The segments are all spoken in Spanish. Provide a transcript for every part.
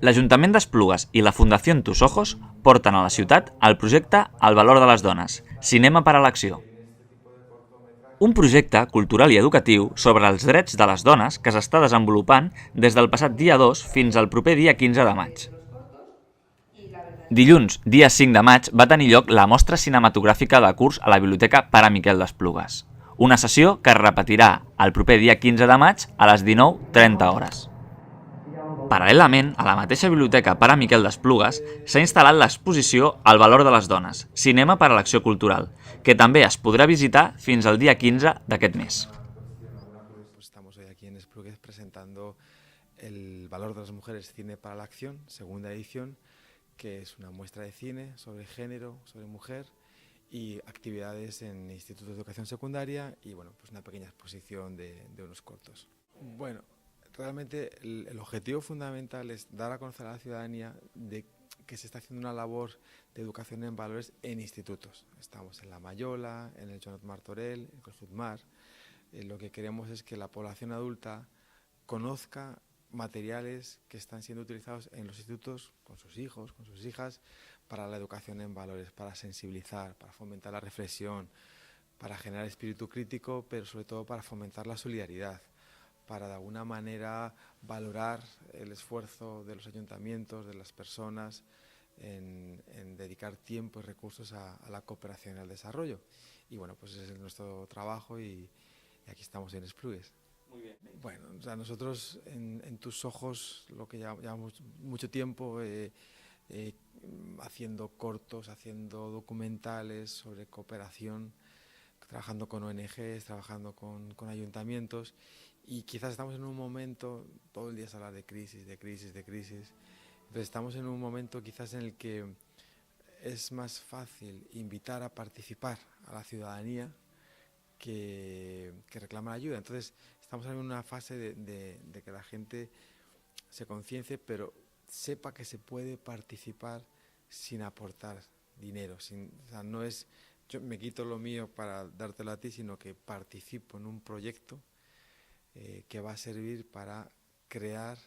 L'Ajuntament d'Esplugues i la Fundació Tus Ojos porten a la ciutat el projecte El valor de les dones, cinema per a l'acció. Un projecte cultural i educatiu sobre els drets de les dones que s'està desenvolupant des del passat dia 2 fins al proper dia 15 de maig. Dilluns, dia 5 de maig, va tenir lloc la mostra cinematogràfica de curs a la Biblioteca Pare Miquel d'Esplugues. Una sessió que es repetirà el proper dia 15 de maig a les 19:30 hores. Paral·lelament, a la mateixa Biblioteca Pare Miquel d'Esplugues s'ha instal·lat l'exposició El valor de les dones, cinema per a l'acció cultural, que també es podrà visitar fins al dia 15 d'aquest mes. Estamos hoy aquí en Esplugues presentando El valor de las mujeres, cine para la acción, segunda edición, que es una muestra de cine sobre género, sobre mujer y actividades en institutos de educación secundaria y bueno, pues una pequeña exposición de unos cortos. Bueno, realmente el objetivo fundamental es dar a conocer a la ciudadanía de que se está haciendo una labor de educación en valores en institutos. Estamos en La Mayola, en el Joanot Martorell, en el Jutmar. Lo que queremos es que la población adulta conozca materiales que están siendo utilizados en los institutos con sus hijos, con sus hijas, para la educación en valores, para sensibilizar, para fomentar la reflexión, para generar espíritu crítico, pero sobre todo para fomentar la solidaridad, para de alguna manera valorar el esfuerzo de los ayuntamientos, de las personas, en dedicar tiempo y recursos a la cooperación y al desarrollo. Y bueno, pues ese es nuestro trabajo y aquí estamos en Esplugues. Muy bien. Bueno, o sea, nosotros en Tus Ojos, lo que llevamos mucho tiempo haciendo cortos, haciendo documentales sobre cooperación, trabajando con ONGs, trabajando con ayuntamientos, y quizás estamos en un momento, todo el día se habla de crisis, de crisis, de crisis, entonces estamos en un momento quizás en el que es más fácil invitar a participar a la ciudadanía que reclama ayuda. Entonces estamos en una fase de que la gente se conciencie, pero sepa que se puede participar sin aportar dinero. O sea, no es yo me quito lo mío para dártelo a ti, sino que participo en un proyecto que va a servir para crear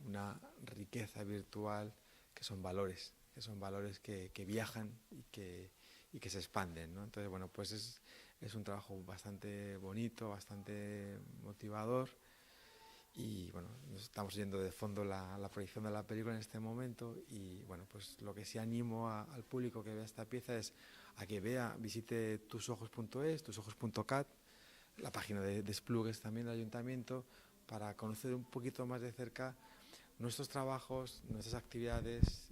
una riqueza virtual que son valores que viajan y que se expanden, ¿no? Entonces, bueno, pues es un trabajo bastante bonito, bastante motivador y, bueno, nos estamos yendo de fondo la proyección de la película en este momento y, bueno, pues lo que sí animo al público que vea esta pieza es a que visite tusojos.es, tusojos.cat, la página de Esplugues también del ayuntamiento, para conocer un poquito más de cerca nuestros trabajos, nuestras actividades,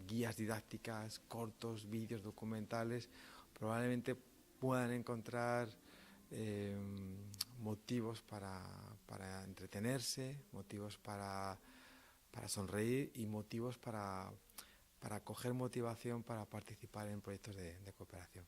guías didácticas, cortos, vídeos, documentales. Probablemente puedan encontrar motivos para entretenerse, motivos para sonreír y motivos para coger motivación para participar en proyectos de cooperación.